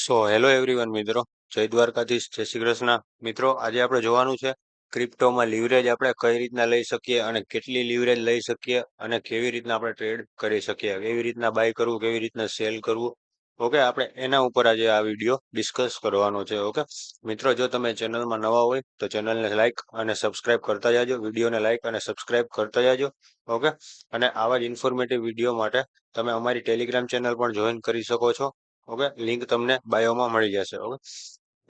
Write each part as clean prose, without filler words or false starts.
Hello everyone મિત્રો, જય દ્વારકાધીશ, જય શ્રી કૃષ્ણ. મિત્રો, આજે આપણે જોવાનું છે ક્રિપ્ટોમાં લીવરેજ આપણે કઈ રીતના લઈ શકીએ અને કેટલી લીવરેજ લઈ શકીએ અને કેવી રીતના આપણે ટ્રેડ કરી શકીએ, કેવી રીતના બાય કરવું, કેવી રીતના સેલ કરવું. ઓકે, આપણે એના ઉપર આજે આ વિડીયો ડિસ્કસ કરવાનો છે. ઓકે મિત્રો, જો તમે ચેનલમાં નવા હોય તો ચેનલને લાઈક અને સબસ્ક્રાઇબ કરતા જાજો, વિડીયોને લાઈક અને સબસ્ક્રાઇબ કરતા જાજો. ઓકે, અને આવા જ ઇન્ફોર્મેટિવ વિડીયો માટે તમે અમારી ટેલિગ્રામ ચેનલ પણ જોઈન કરી શકો છો. ઓકે, લિંક તમને બાયોમાં મળી જશે. ઓકે,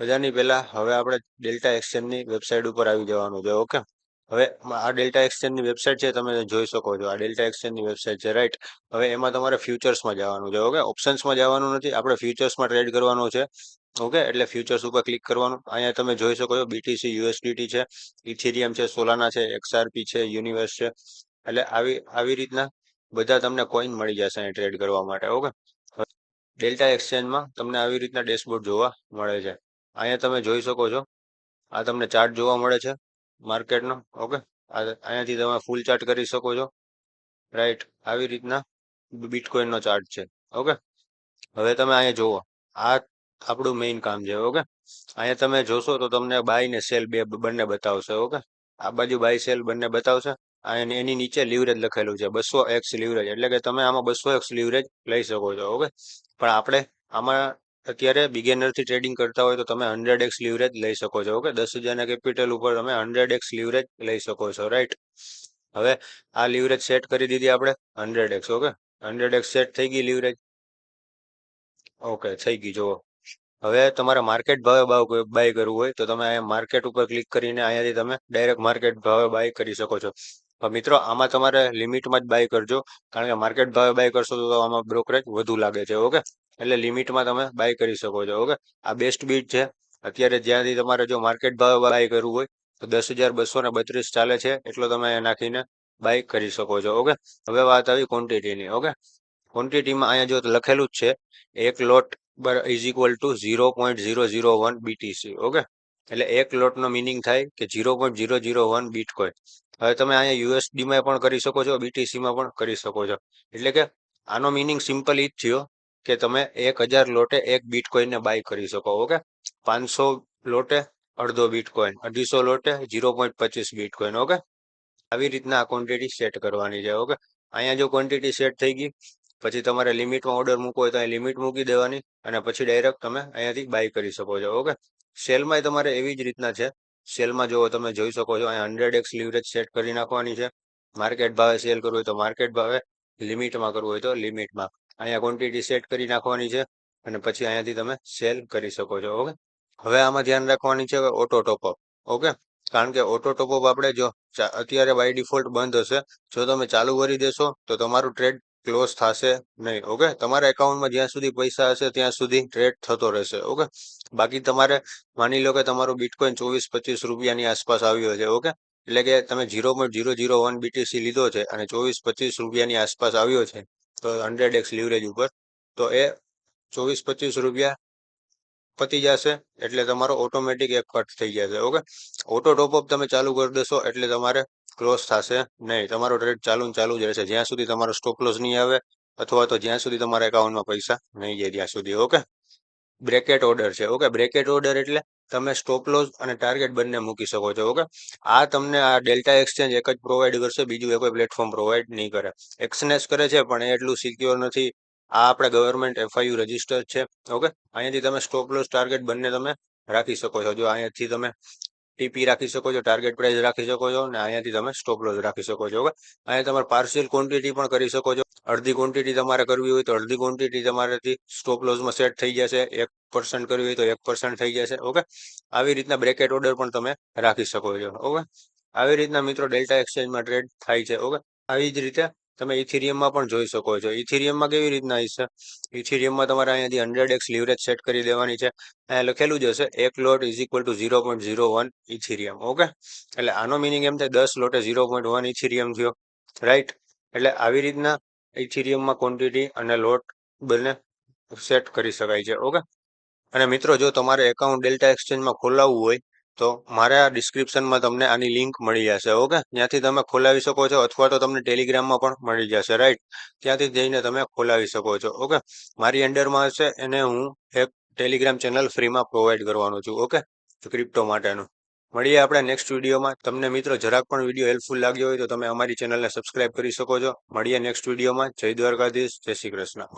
બધાની પહેલા હવે આપણે ડેલ્ટા એક્સચેન્જની વેબસાઇટ ઉપર આવી જવાનું છે. ઓકે, હવે આ ડેલ્ટા એક્સચેન્જની વેબસાઇટ છે, તમે જોઈ શકો છો. આ ડેલ્ટા એક્સચેન્જની વેબસાઇટ છે, રાઈટ. હવે એમાં તમારે ફ્યુચર્સમાં જવાનું છે. ઓકે, ઓપ્શન્સમાં જવાનું નથી, આપણે ફ્યુચર્સમાં ટ્રેડ કરવાનું છે. ઓકે, એટલે ફ્યુચર્સ ઉપર ક્લિક કરવાનું. અહીંયા તમે જોઈ શકો છો BTC USDT છે, ઇથેરિયમ છે, સોલાના છે, XRP છે, યુનિવર્સ છે. એટલે આવી આવી રીતના બધા તમને કોઈન મળી જશે અહીં ટ્રેડ કરવા માટે. ઓકે, ડેલ્ટા એક્સચેન્જમાં તમને આવી રીતના ડેશબોર્ડ જોવા મળે છે. અહીંયા તમે જોઈ શકો છો, આ તમને ચાર્ટ જોવા મળે છે માર્કેટનો. ઓકે, અહીંયાથી તમે ફૂલ ચાર્ટ કરી શકો છો, રાઈટ. આવી રીતના બિટકોઈનનો ચાર્ટ છે. ઓકે, હવે તમે અહીંયા જુઓ, આ આપણું મેઇન કામ છે. ઓકે, અહીંયા તમે જોશો તો તમને બાય ને સેલ બંને બતાવશે. ઓકે, આ બાજુ બાય સેલ બંને બતાવશે. એની નીચે લીવરેજ લખેલું છે, 200x લીવરેજ, એટલે કે તમે આમાં 200x લીવરેજ લઈ શકો છો. ઓકે, પણ આપણે આમાં અત્યારે બિગેનરથી ટ્રેડિંગ કરતા હોય તો તમે 100x લીવરેજ લઈ શકો છો. ઓકે, 10,000ના કેપિટલ ઉપર તમે 100x લીવરેજ લઈ શકો છો, રાઈટ. હવે આ લીવરેજ સેટ કરી દીધી આપણે 100x. ઓકે, 100x સેટ થઈ ગઈ લીવરેજ. ઓકે, થઈ ગઈ. જુઓ, હવે તમારે માર્કેટ ભાવે બાય કરવું હોય તો તમે અહીંયા માર્કેટ ઉપર ક્લિક કરીને અહીંયાથી તમે ડાયરેક્ટ માર્કેટ ભાવે બાય કરી શકો છો. પણ મિત્રો, આમાં તમારે લિમિટમાં જ બાય કરજો, કારણ કે માર્કેટ ભાવે બાય કરશો તો આમાં બ્રોકરેજ વધુ લાગે છે. ઓકે, એટલે લિમિટમાં તમે બાય કરી શકો છો. ઓકે, આ બેસ્ટ બીટ છે અત્યારે, જ્યાંથી તમારે જો માર્કેટ ભાવે બાય કરવું હોય તો 10,232 ચાલે છે, એટલો તમે નાખીને બાય કરી શકો છો. ઓકે, હવે વાત આવી ક્વોન્ટિટીની. ઓકે, ક્વોન્ટિટીમાં અહીંયા જો લખેલું જ છે, એક lot is equal to 0.001 BTC. Okay, એટલે એક લોટનો મિનિંગ થાય કે 0.001 બીટકોઈન. હવે તમે અહીંયા USDમાં પણ કરી શકો છો, BTCમાં પણ કરી શકો છો. એટલે કે આનો મિનિંગ સિમ્પલ ઈ જ થયો કે તમે 1,000 લોટે એક બીટકોઈનને બાય કરી શકો. ઓકે, 500 લોટે અડધો બીટકોઈન, 250 લોટે 0.25 બીટકોઈન. ઓકે, આવી રીતના આ ક્વોન્ટિટી સેટ કરવાની છે. ઓકે, અહીંયા જો ક્વોન્ટિટી સેટ થઈ ગઈ પછી તમારે લિમિટમાં ઓર્ડર મૂકવો હોય તો અહીં લિમિટ મૂકી દેવાની અને પછી ડાયરેક્ટ તમે અહીંયાથી બાય કરી શકો છો. ઓકે, સેલમાં તમારે એવી જ રીતના છે. સેલમાં જો તમે જોઈ શકો છો, અહીંયા 100x લીવરેજ સેટ કરી નાખવાની છે. માર્કેટ ભાવે સેલ કરવું હોય તો માર્કેટ ભાવે, લિમિટમાં કરવું હોય તો લિમિટમાં. અહીંયા ક્વોન્ટિટી સેટ કરી નાખવાની છે અને પછી અહીંયાથી તમે સેલ કરી શકો છો. ઓકે, હવે આમાં ધ્યાન રાખવાની છે ઓટો ટોપઅપ. ઓકે, કારણ કે ઓટો ટોપઅપ આપણે જો અત્યારે બાય ડિફોલ્ટ બંધ હશે, જો તમે ચાલુ કરી દેશો તો તમારું ટ્રેડ ક્લોઝ થશે નહીં. ઓકે, તમારા એકાઉન્ટમાં જ્યાં સુધી પૈસા હશે ત્યાં સુધી ટ્રેડ થતો રહેશે. ઓકે, બાકી તમારે માની લો કે તમારું બિટકોઈન 24-25 રૂપિયાની આસપાસ આવ્યો છે. ઓકે, એટલે કે તમે 0.001 BTC લીધો છે અને 24-25 રૂપિયાની આસપાસ આવ્યો છે, તો 100x લીવરેજ ઉપર, તો એ 24-25 રૂપિયા પતી જશે એટલે તમારો ઓટોમેટિક એક કટ થઈ જશે. ઓકે, ઓટો ટોપઅપ તમે ચાલુ કરી દેશો એટલે તમારે ક્લોઝ થશે નહીં, તમારો ટ્રેડ ચાલુ ને ચાલુ જ રહેશે જ્યાં સુધી તમારો સ્ટોપ લોસ નહીં આવે, અથવા તો જ્યાં સુધી તમારા એકાઉન્ટમાં પૈસા નહીં જાય ત્યાં સુધી. ઓકે, બ્રેકેટ ઓર્ડર છે. ઓકે, બ્રેકેટ ઓર્ડર એટલે તમે સ્ટોપ લોસ અને ટાર્ગેટ બંને મૂકી શકો છો. ઓકે, આ તમને આ ડેલ્ટા એક્સચેન્જ એક જ પ્રોવાઈડ કરશે, બીજું કોઈ પ્લેટફોર્મ પ્રોવાઈડ નહીં કરે. એક્સનેસ કરે છે પણ એ એટલું સિક્યોર નથી. આ આપણે ગવર્મેન્ટ FIU રજીસ્ટર છે. ઓકે, અહીંયાથી તમે સ્ટોપ લોસ ટાર્ગેટ બંને તમે રાખી શકો છો. જો અહીંયાથી તમે TP રાખી શકો છો, ટાર્ગેટ પ્રાઇસ રાખી શકો છો, અને અહીંયાથી તમે સ્ટોપ લોસ રાખી શકો છો. ઓકે, અહીંયા તમારે પાર્શિયલ ક્વોન્ટિટી પણ કરી શકો છો. અડધી ક્વોન્ટિટી તમારે કરવી હોય તો અડધી ક્વોન્ટિટી તમારાથી સ્ટોપ લોસમાં સેટ થઈ જશે. 1% કરવી હોય તો 1% થઈ જશે. ઓકે, આવી રીતના બ્રેકેટ ઓર્ડર પણ તમે રાખી શકો છો. ઓકે, આવી રીતના મિત્રો ડેલ્ટા એક્સચેન્જમાં ટ્રેડ થાય છે. ઓકે, આવી જ રીતે તમે ઇથેરિયમમાં પણ જોઈ શકો છો. ઇથેરિયમમાં કેવી રીતના હશે, ઇથેરિયમમાં તમારે અહીંયાથી 100x લીવરેજ સેટ કરી દેવાની છે. અહીંયા લખેલું જ હશે, એક lot is equal to 0.01 Ethereum. Okay, એટલે આનો મિનિંગ એમ થાય 10 લોટે 0.1 ઇથેરિયમ થયો, રાઈટ. એટલે આવી રીતના ઇથેરિયમમાં ક્વોન્ટિટી અને લોટ બંને સેટ કરી શકાય છે. ઓકે, અને મિત્રો, જો તમારે એકાઉન્ટ ડેલ્ટા એક્સચેન્જમાં ખોલાવવું હોય તો મારે આ ડિસ્ક્રિપ્શનમાં તમને આની લિંક મળી જશે. ઓકે, ત્યાંથી તમે ખોલાવી શકો છો, અથવા તો તમને ટેલિગ્રામમાં પણ મળી જશે, રાઈટ. ત્યાંથી જઈને તમે ખોલાવી શકો છો. ઓકે, મારી અંડરમાં હશે એને હું એક ટેલિગ્રામ ચેનલ ફ્રીમાં પ્રોવાઈડ કરવાનો છું. ઓકે, ક્રિપ્ટો માટેનું. મળીએ આપણે નેક્સ્ટ વિડીયોમાં. તમને મિત્રો જરાક પણ વિડીયો હેલ્પફુલ લાગ્યો હોય તો તમે અમારી ચેનલને સબસ્ક્રાઇબ કરી શકો છો. મળીએ નેક્સ્ટ વિડીયોમાં. જય દ્વારકાધીશ, જય શ્રી કૃષ્ણ.